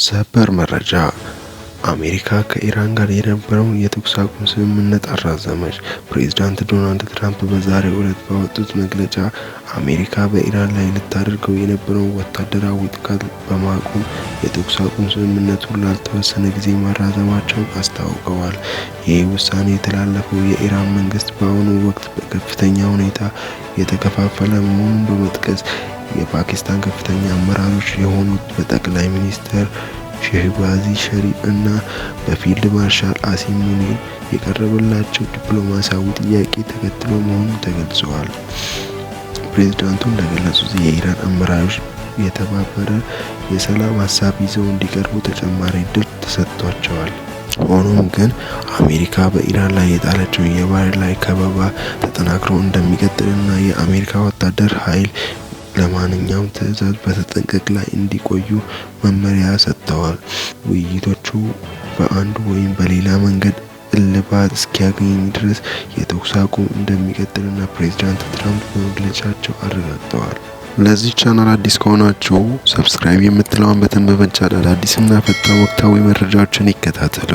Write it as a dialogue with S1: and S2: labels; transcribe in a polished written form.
S1: ሰበር መረጃ አሜሪካ ከኢራን ጋር የነበረውን የተኩስ አቁም ስምምነት አራዘመች። ፕሬዝዳንት ዶናልድ ትራምፕ በዛሬው ዕለት ባወጡት መግለጫ አሜሪካ በኢራን ላይ ልታደርገው የነበረውን ወታደራዊ ጥቃት በማቆም የተኩስ አቁም ስምምነቱን ላልተወሰነ ጊዜ ማራዘማቸውን አስታውቀዋል። ይህ ውሳኔ የተላለፈው የኢራን መንግስት በአሁኑ ወቅት በከፍተኛ ሁኔታ የተከፋፈለ መሆኑን በመጥቀስ የፓኪስታን ከፍተኛ አመራሮች የሆኑት በጠቅላይ ሚኒስትር ሼህባዚ ሸሪፍ እና በፊልድ ማርሻል አሲም ሙኒር የቀረበላቸው ዲፕሎማሲያዊ ጥያቄ ተከትሎ መሆኑን ተገልጿል። ፕሬዝዳንቱ እንደገለጹት የኢራን አመራሮች የተባበረ የሰላም ሀሳብ ይዘው እንዲቀርቡ ተጨማሪ እድል ተሰጥቷቸዋል። ሆኖም ግን አሜሪካ በኢራን ላይ የጣለችው የባህር ላይ ከበባ ተጠናክሮ እንደሚቀጥልና የአሜሪካ ወታደር ኃይል ለማንኛውም ትዕዛዝ በተጠንቀቅ ላይ እንዲቆዩ መመሪያ ሰጥተዋል። ውይይቶቹ በአንድ ወይም በሌላ መንገድ እልባት እስኪያገኝ ድረስ የተኩስ አቁም እንደሚቀጥልና ፕሬዝዳንት ትራምፕ በመግለጫቸው አረጋግጠዋል። ለዚህ ቻናል አዲስ ከሆናችሁ ሰብስክራይብ የምትለውን በተን በመጫን አዳዲስና ፈጣን ወቅታዊ መረጃዎችን ይከታተሉ።